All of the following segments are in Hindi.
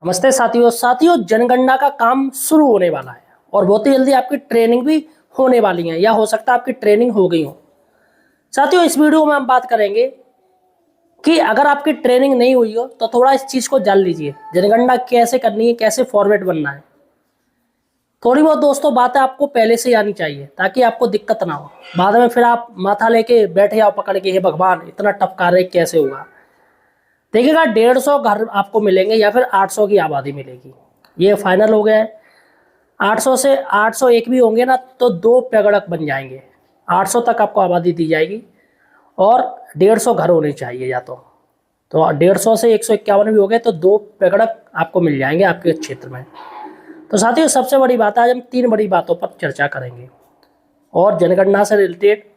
नमस्ते साथियों जनगणना का काम शुरू होने वाला है और बहुत ही जल्दी आपकी ट्रेनिंग भी होने वाली है या हो सकता है आपकी ट्रेनिंग हो गई हो। साथियों इस वीडियो में हम बात करेंगे कि अगर आपकी ट्रेनिंग नहीं हुई हो तो थोड़ा इस चीज़ को जान लीजिए, जनगणना कैसे करनी है, कैसे फॉर्मेट बनना है। थोड़ी बहुत दोस्तों बातें आपको पहले से ही आनी चाहिए ताकि आपको दिक्कत ना हो, बाद में फिर आप माथा लेके बैठे जाओ पकड़ के, हे भगवान इतना टफ कार्य कैसे होगा। देखिएगा 150 घर आपको मिलेंगे या फिर 800 की आबादी मिलेगी, ये फाइनल हो गया है। 800 से 801 भी होंगे ना तो दो प्रगणक बन जाएंगे। 800 तक आपको आबादी दी जाएगी और 150 घर होने चाहिए या तो 150 से 151 भी हो गए तो दो प्रगणक आपको मिल जाएंगे आपके क्षेत्र में। तो साथियों सबसे बड़ी बात है, आज हम 3 बड़ी बातों पर चर्चा करेंगे और जनगणना से रिलेटेड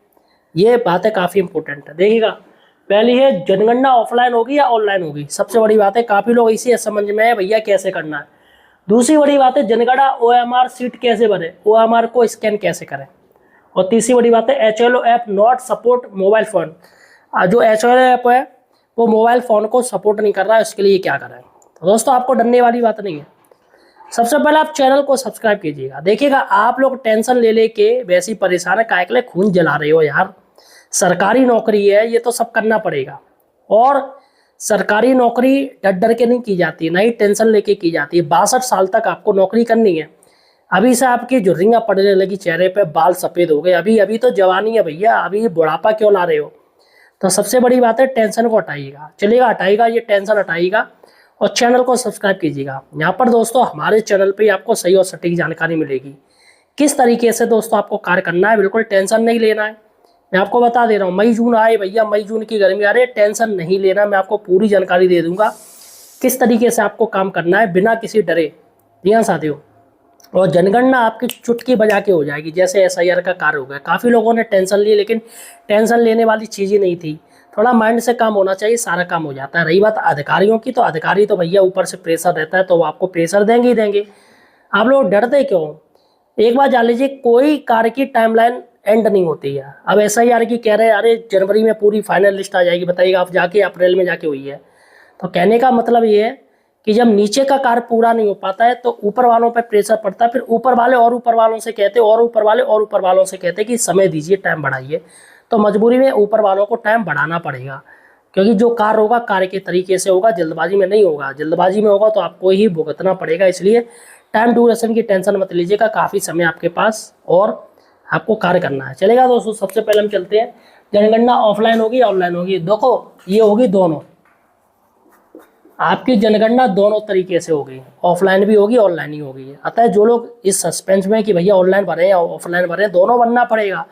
ये बातें काफ़ी इंपॉर्टेंट है। देखिएगा पहली है, जनगणना ऑफलाइन होगी या ऑनलाइन होगी। सबसे बड़ी बात है, काफ़ी लोग इसी समझ में है भैया कैसे करना है। दूसरी बड़ी बात है, जनगणना OMR सीट कैसे भरे, OMR को स्कैन कैसे करें। और तीसरी बड़ी बात है, HLO app not support mobile phone. जो HLO ऐप है वो मोबाइल फ़ोन को सपोर्ट नहीं कर रहा है, उसके लिए क्या करें। तो दोस्तों आपको डरने वाली बात नहीं है। सबसे पहले आप चैनल को सब्सक्राइब कीजिएगा। देखिएगा आप लोग टेंशन ले लेके वैसी परेशान है, काहे के लिए खून जला रहे हो यार। सरकारी नौकरी है, ये तो सब करना पड़ेगा। और सरकारी नौकरी डर डर के नहीं की जाती, नहीं टेंशन लेके की जाती है। 62 साल तक आपको नौकरी करनी है। अभी से आपकी झुर्रियाँ पड़ने लगी चेहरे पे, बाल सफ़ेद हो गए, अभी अभी तो जवानी है भैया, अभी बुढ़ापा क्यों ला रहे हो। तो सबसे बड़ी बात है, टेंशन को हटाइएगा, चलिएगा हटाइएगा, ये टेंशन हटाइएगा और चैनल को सब्सक्राइब कीजिएगा। यहाँ पर दोस्तों हमारे चैनल पे आपको सही और सटीक जानकारी मिलेगी, किस तरीके से दोस्तों आपको कार्य करना है। बिल्कुल टेंशन नहीं लेना है। मैं आपको बता दे रहा हूँ, मई जून आए भैया, मई जून की गर्मी आ रही है, टेंशन नहीं लेना। मैं आपको पूरी जानकारी दे दूंगा किस तरीके से आपको काम करना है बिना किसी डरे। जी हाँ साथियों, और जनगणना आपकी चुटकी बजा के हो जाएगी, जैसे SIR का कार्य हो गया। काफ़ी लोगों ने टेंशन ली, लेकिन टेंशन लेने वाली चीज़ ही नहीं थी। थोड़ा माइंड से काम होना चाहिए, सारा काम हो जाता है। रही बात अधिकारियों की, तो अधिकारी तो भैया ऊपर से प्रेशर रहता है तो वो आपको प्रेशर देंगे ही देंगे। आप लोग डरते क्यों। एक बार जान लीजिए, कोई कार्य की टाइमलाइन एंड नहीं होती है। अब SIR की कह रहे हैं अरे जनवरी में पूरी फाइनल लिस्ट आ जाएगी, बताइएगा आप जाके अप्रैल में जाके हुई है। तो कहने का मतलब ये है कि जब नीचे का कार्य पूरा नहीं हो पाता है तो ऊपर वालों पर प्रेशर पड़ता है, फिर ऊपर वाले और ऊपर वालों से कहते और ऊपर वाले और ऊपर वालों से कहते कि समय दीजिए, टाइम बढ़ाइए। तो मजबूरी में ऊपर वालों को टाइम बढ़ाना पड़ेगा, क्योंकि जो कार्य होगा कार्य के तरीके से होगा, जल्दबाजी में नहीं होगा। जल्दबाजी में होगा तो आपको ही भुगतना पड़ेगा। इसलिए टाइम ड्यूरेशन की टेंशन मत लीजिएगा, काफ़ी समय आपके पास और आपको कार्य करना है। चलेगा दोस्तों, सबसे पहले हम चलते हैं, जनगणना ऑफलाइन होगी या ऑनलाइन होगी। देखो ये होगी दोनों, आपकी जनगणना दोनों तरीके से होगी, ऑफलाइन भी होगी ऑनलाइन ही होगी। अतः जो लोग इस सस्पेंस में कि भैया ऑनलाइन भरें या ऑफलाइन भरें, दोनों बनना पड़ेगा।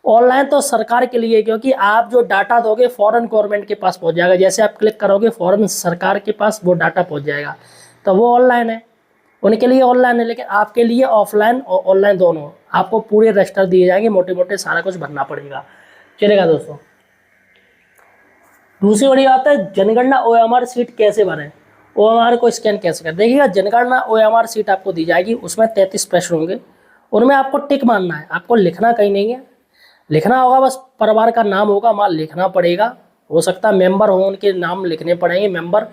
ऑनलाइन तो सरकार के लिए, क्योंकि आप जो डाटा दोगे फॉरेन गवर्नमेंट के पास पहुंच जाएगा। जैसे आप क्लिक करोगे फॉरेन सरकार के पास वो डाटा पहुंच जाएगा, तो वो ऑनलाइन है, उनके लिए ऑनलाइन है। लेकिन आपके लिए ऑफलाइन और ऑनलाइन दोनों, आपको पूरे रजिस्टर दिए जाएंगे, मोटे मोटे सारा कुछ भरना पड़ेगा। चलेगा दोस्तों, दूसरी बड़ी बात है, जनगणना OMR सीट कैसे भरें, OMR को स्कैन कैसे करें। देखिएगा जनगणना OMR सीट आपको दी जाएगी, उसमें 33 प्रश्न होंगे, उनमें आपको टिक मारना है, आपको लिखना कहीं नहीं है। लिखना होगा बस परिवार का नाम होगा, वहाँ लिखना पड़ेगा। हो सकता है मेंबर हो, उनके नाम लिखने पड़ेंगे मेंबर।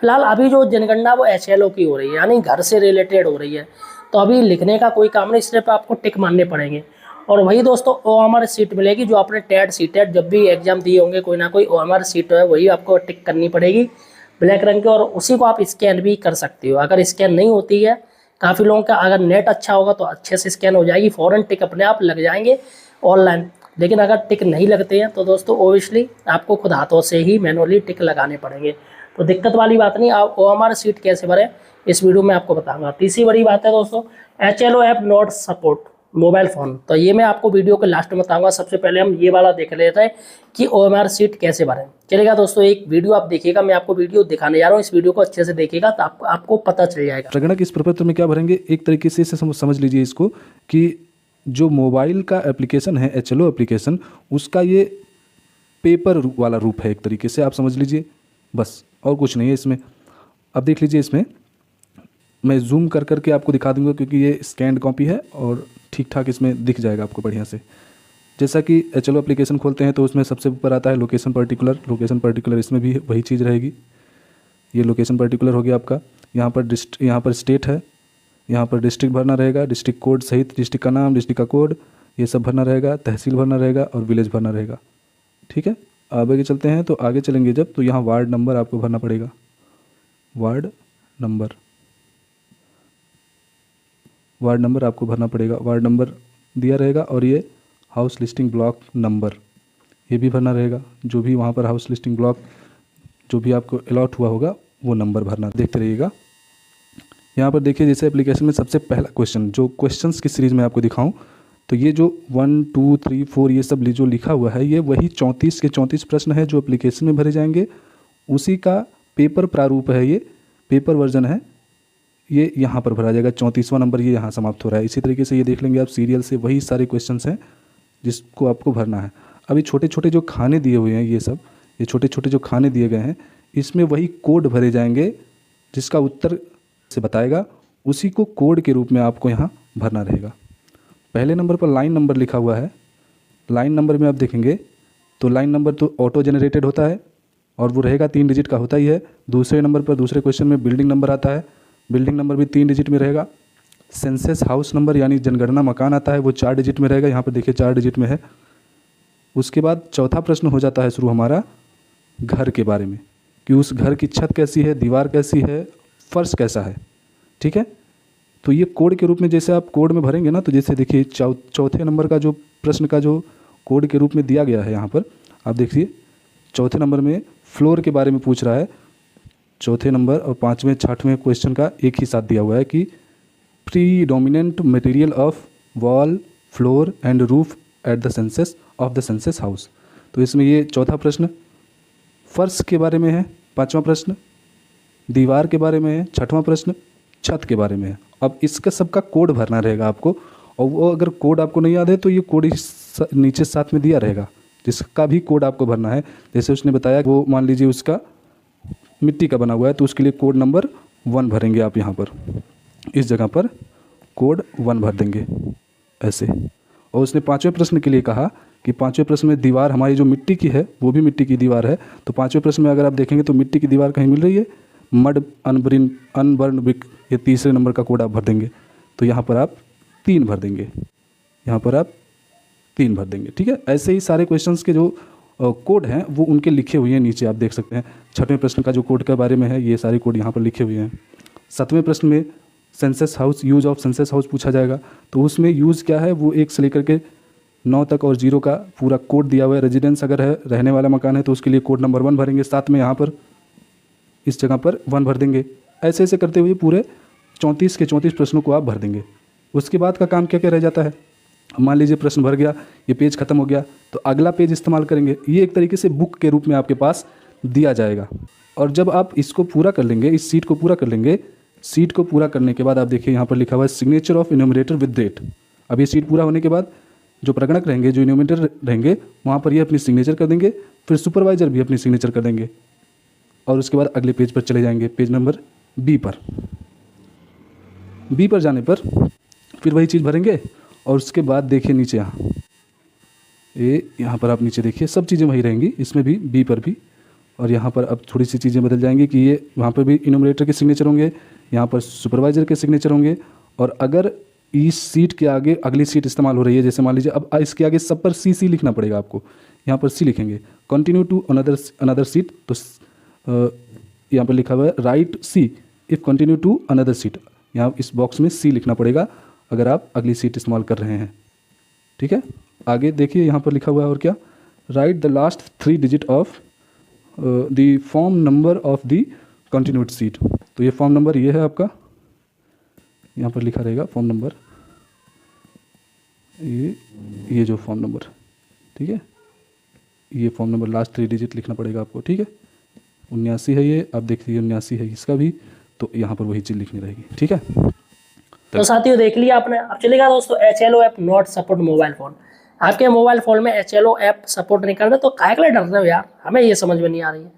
फिलहाल अभी जो जनगणना वो HLO की हो रही है, यानी घर से रिलेटेड हो रही है, तो अभी लिखने का कोई काम नहीं, सिर्फ आपको टिक मारने पड़ेंगे। और वही दोस्तों OMR सीट मिलेगी जो आपने टेट CTET जब भी एग्जाम दिए होंगे, कोई ना कोई OMR सीट है, वही आपको टिक करनी पड़ेगी ब्लैक रंग के, और उसी को आप स्कैन भी कर सकते हो। अगर स्कैन नहीं होती है, काफ़ी लोगों का अगर नेट अच्छा होगा तो अच्छे से स्कैन हो जाएगी, फ़ौरन टिक अपने आप लग जाएंगे ऑनलाइन। लेकिन अगर टिक नहीं लगते हैं तो दोस्तों ओबियसली आपको खुद हाथों से ही मैनुअली टिक लगाने पड़ेंगे। तो दिक्कत वाली बात नहीं। आप OMR सीट कैसे भरें इस वीडियो में आपको बताऊंगा। तीसरी बड़ी बात है दोस्तों, HLO app not support mobile phone, तो ये मैं आपको वीडियो के लास्ट में बताऊंगा। सबसे पहले हम ये वाला देख लेते हैं कि OMR सीट कैसे भरें। चलेगा दोस्तों, एक वीडियो आप देखिएगा, मैं आपको वीडियो दिखाने जा रहा हूँ, इस वीडियो को अच्छे से देखिएगा तो आपको पता चल जाएगा। प्रगणक इस प्रपत्र में क्या भरेंगे, एक तरीके से समझ लीजिए इसको कि जो मोबाइल का एप्लीकेशन है HLO एप्लीकेशन, उसका ये पेपर वाला रूप है, एक तरीके से आप समझ लीजिए, बस और कुछ नहीं है इसमें। अब देख लीजिए, इसमें मैं जूम कर करके आपको दिखा दूंगा क्योंकि ये स्कैन्ड कॉपी है और ठीक ठाक इसमें दिख जाएगा आपको बढ़िया से। जैसा कि HLO एप्लीकेशन खोलते हैं तो उसमें सबसे ऊपर आता है लोकेशन पर्टिकुलर, इसमें भी वही चीज़ रहेगी। ये लोकेशन पर्टिकुलर हो गया आपका। यहाँ पर स्टेट है, यहाँ पर डिस्ट्रिक्ट भरना रहेगा, डिस्ट्रिक्ट कोड सहित डिस्ट्रिक्ट का नाम, डिस्ट्रिक्ट का कोड, ये सब भरना रहेगा, तहसील भरना रहेगा और विलेज भरना रहेगा। ठीक है, आगे चलते हैं। तो आगे चलेंगे जब, तो यहाँ वार्ड नंबर आपको भरना पड़ेगा, वार्ड नंबर आपको भरना पड़ेगा, वार्ड नंबर दिया रहेगा। और ये हाउस लिस्टिंग ब्लॉक नंबर ये भी भरना रहेगा, जो भी वहाँ पर हाउस लिस्टिंग ब्लॉक जो भी आपको अलॉट हुआ होगा वो नंबर भरना। देखते रहिएगा। यहाँ पर देखिए, जैसे एप्लीकेशन में सबसे पहला क्वेश्चन, जो क्वेश्चंस की सीरीज़ में आपको दिखाऊं, तो ये जो 1 2 3 4 ये सब जो लिखा हुआ है, ये वही 34 के 34 प्रश्न है जो एप्लीकेशन में भरे जाएंगे। उसी का पेपर प्रारूप है, ये पेपर वर्जन है, ये यहाँ पर भरा जाएगा। 34वां नंबर ये यहाँ समाप्त हो रहा है। इसी तरीके से ये देख लेंगे आप, सीरियल से वही सारे क्वेश्चंस हैं जिसको आपको भरना है। अभी छोटे छोटे जो खाने दिए हुए हैं, ये छोटे छोटे जो खाने दिए गए हैं, इसमें वही कोड भरे जाएंगे जिसका उत्तर से बताएगा, उसी को कोड के रूप में आपको यहाँ भरना रहेगा। पहले नंबर पर लाइन नंबर लिखा हुआ है। लाइन नंबर में आप देखेंगे तो लाइन नंबर तो ऑटो जनरेटेड होता है और वो रहेगा 3 डिजिट का होता ही है। दूसरे नंबर पर, दूसरे क्वेश्चन में बिल्डिंग नंबर आता है, बिल्डिंग नंबर भी 3 डिजिट में रहेगा। सेंसस हाउस नंबर यानी जनगणना मकान आता है, वो 4 डिजिट में रहेगा। यहाँ पर देखिए 4 डिजिट में है। उसके बाद चौथा प्रश्न हो जाता है शुरू हमारा घर के बारे में, कि उस घर की छत कैसी है, दीवार कैसी है, फर्श कैसा है। ठीक है, तो ये कोड के रूप में जैसे आप कोड में भरेंगे ना, तो जैसे देखिए चौथे नंबर का जो प्रश्न का जो कोड के रूप में दिया गया है, यहाँ पर आप देखिए चौथे नंबर में फ्लोर के बारे में पूछ रहा है। चौथे नंबर और 5वें 6वें क्वेश्चन का एक ही साथ दिया हुआ है कि predominant material of wall, floor and roof at the census of the census house. तो इसमें ये चौथा प्रश्न फर्श के बारे में है, 5वां प्रश्न दीवार के बारे में है, 6वां प्रश्न छत के बारे में है। अब इसका सबका कोड भरना रहेगा आपको, और वो अगर कोड आपको नहीं याद है तो ये कोड नीचे साथ में दिया रहेगा, जिसका भी कोड आपको भरना है। जैसे उसने बताया वो मान लीजिए उसका मिट्टी का बना हुआ है, तो उसके लिए कोड नंबर 1 भरेंगे आप। यहाँ पर इस जगह पर कोड 1 भर देंगे ऐसे। और उसने 5वें प्रश्न के लिए कहा कि 5वें प्रश्न में दीवार हमारी जो मिट्टी की है वो भी मिट्टी की दीवार है। तो 5वें प्रश्न में अगर आप देखेंगे तो मिट्टी की दीवार कहीं मिल रही है, मड अनबर्न ब्रिक, ये तीसरे नंबर का कोड आप भर देंगे। तो यहाँ पर आप 3 भर देंगे, यहाँ पर आप 3 भर देंगे। ठीक है, ऐसे ही सारे क्वेश्चंस के जो कोड हैं वो उनके लिखे हुए हैं नीचे, आप देख सकते हैं। 6वें प्रश्न का जो कोड के बारे में है, ये सारे कोड यहाँ पर लिखे हुए हैं। 7वें प्रश्न में census house, use of census house पूछा जाएगा, तो उसमें यूज़ क्या है वो 1 से लेकर के 9 तक और 0 का पूरा कोड दिया हुआ है। रेजिडेंस अगर है, रहने वाला मकान है, तो उसके लिए कोड नंबर 1 भरेंगे, साथ में यहाँ पर इस जगह पर 1 भर देंगे। ऐसे ऐसे करते हुए पूरे 34 के 34 प्रश्नों को आप भर देंगे। उसके बाद का काम क्या क्या रह जाता है, मान लीजिए प्रश्न भर गया, ये पेज खत्म हो गया, तो अगला पेज इस्तेमाल करेंगे। ये एक तरीके से बुक के रूप में आपके पास दिया जाएगा। और जब आप इसको पूरा कर लेंगे, इस सीट को पूरा कर लेंगे, सीट को पूरा करने के बाद आप देखिए यहाँ पर लिखा हुआ है signature of enumerator with date. अब ये सीट पूरा होने के बाद जो प्रगणक रहेंगे, जो इन्यूमरेटर रहेंगे, वहाँ पर ये अपनी सिग्नेचर कर देंगे, फिर सुपरवाइजर भी अपनी सिग्नेचर कर देंगे, और उसके बाद अगले पेज पर चले जाएंगे, पेज नंबर बी पर। बी पर जाने पर फिर वही चीज़ भरेंगे, और उसके बाद देखिए नीचे यहाँ पर आप नीचे देखिए सब चीज़ें वही रहेंगी, इसमें भी बी पर भी। और यहाँ पर अब थोड़ी सी चीज़ें बदल जाएंगी कि ये वहाँ पर भी इन्यूमरेटर के सिग्नेचर होंगे, यहाँ पर सुपरवाइजर के सिग्नेचर होंगे। और अगर इस सीट के आगे अगली सीट इस्तेमाल हो रही है, जैसे मान लीजिए अब इसके आगे सब पर सी लिखना पड़ेगा आपको, यहाँ पर सी लिखेंगे। कंटिन्यू टू अनदर सीट, तो यहाँ पर लिखा हुआ है write C if continue to another sheet, यहाँ इस बॉक्स में सी लिखना पड़ेगा अगर आप अगली सीट इस्तेमाल कर रहे हैं। ठीक है, आगे देखिए यहाँ पर लिखा हुआ है और क्या, right the last 3 digit of the form number of the continued seat. तो ये फॉर्म नंबर ये है आपका, यहाँ पर लिखा रहेगा फॉर्म नंबर, ये जो फॉर्म नंबर, ठीक है, ये फॉर्म नंबर लास्ट 3 डिजिट लिखना पड़ेगा आपको। ठीक है, 79 है ये, आप देख लीजिए 79 है इसका भी, तो यहाँ पर वही चीज़ लिखनी रहेगी। ठीक है, तो साथियों देख लिया आपने। अब चलेगा दोस्तों, HLO app not support mobile phone. आपके मोबाइल फ़ोन में HLO ऐप सपोर्ट नहीं कर रहा, तो काहे के लिए डर रहे हो यार, हमें ये समझ में नहीं आ रही है।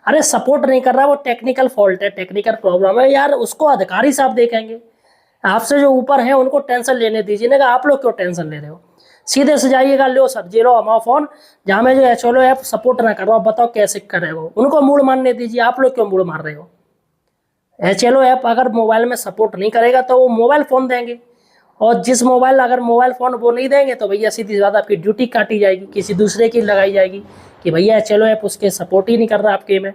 अरे सपोर्ट नहीं कर रहा, वो टेक्निकल फॉल्ट है, टेक्निकल प्रॉब्लम है यार, उसको अधिकारी साहब देखेंगे। आपसे जो ऊपर है उनको टेंशन लेने दीजिए ना, आप लोग क्यों टेंशन ले रहे हो। सीधे से जाइएगा, लो सब्जी लो हमारा फ़ोन, जहाँ में जो HLO ऐप सपोर्ट ना कर रहा, बताओ कैसे करेगा, उनको मूड मारने दीजिए, आप लोग क्यों मूड मार रहे हो। HLO ऐप अगर मोबाइल में सपोर्ट नहीं करेगा तो वो मोबाइल फ़ोन देंगे, और जिस अगर मोबाइल फ़ोन वो नहीं देंगे तो भैया सीधी सी बात आपकी ड्यूटी काटी जाएगी, किसी दूसरे की लगाई जाएगी कि भैया HLO ऐप उसके सपोर्ट ही नहीं कर रहा आपके में।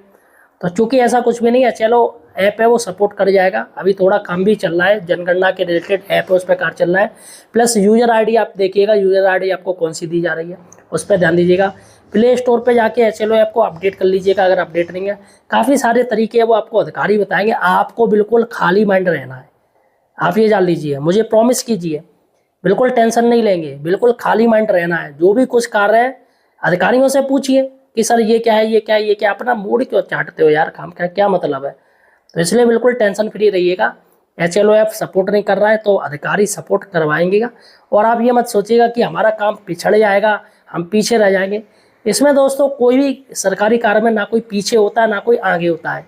तो चूँकि ऐसा कुछ भी नहीं है, HLO ऐप है वो सपोर्ट कर जाएगा। अभी थोड़ा काम भी चल रहा है, जनगणना के रिलेटेड ऐप है उस पर कार्य चल रहा है। प्लस यूज़र ID आप देखिएगा, यूज़र ID आपको कौन सी दी जा रही है उस पर ध्यान दीजिएगा। प्ले स्टोर पे जाके HLO ऐप को अपडेट कर लीजिएगा अगर अपडेट नहीं है। काफ़ी सारे तरीके हैं वो आपको अधिकारी बताएंगे, आपको बिल्कुल खाली माइंड रहना है। आप ये जान लीजिए, मुझे प्रॉमिस कीजिए, बिल्कुल टेंशन नहीं लेंगे, बिल्कुल खाली माइंड रहना है। जो भी कुछ कार्य है अधिकारियों से पूछिए कि सर ये क्या है, ये क्या है, ये क्या। अपना मूड क्यों चाटते हो यार, काम का क्या मतलब है। तो इसलिए बिल्कुल टेंशन फ्री रहिएगा। HLO ऐप सपोर्ट नहीं कर रहा है तो अधिकारी सपोर्ट करवाएंगे। और आप ये मत सोचिएगा कि हमारा काम पिछड़ जाएगा, हम पीछे रह जाएंगे। इसमें दोस्तों कोई भी सरकारी कार्य में ना कोई पीछे होता है ना कोई आगे होता है।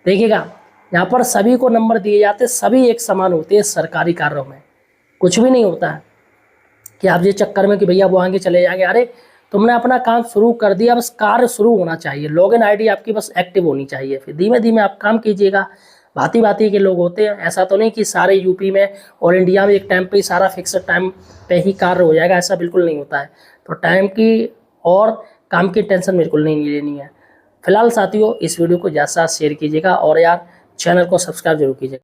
देखिएगा, यहाँ पर सभी को नंबर दिए जाते हैं, सभी एक समान होते हैं सरकारी कार्यों में। कुछ भी नहीं होता है कि आप ये चक्कर में कि भैया वो आगे चले जाएंगे। अरे तुमने अपना काम शुरू कर दिया, बस कार्य शुरू होना चाहिए, लॉगिन ID आपकी बस एक्टिव होनी चाहिए, फिर धीमे धीमे आप काम कीजिएगा। भांति भांति के लोग होते हैं, ऐसा तो नहीं कि सारे यूपी में और इंडिया में एक टाइम पे ही सारा फिक्स्ड टाइम पे ही कार्य हो जाएगा, ऐसा बिल्कुल नहीं होता है। तो टाइम की और काम की टेंशन बिल्कुल नहीं लेनी है। फिलहाल साथियों, इस वीडियो को ज़्यादा से ज़्यादा शेयर कीजिएगा और यार चैनल को सब्सक्राइब जरूर कीजिएगा।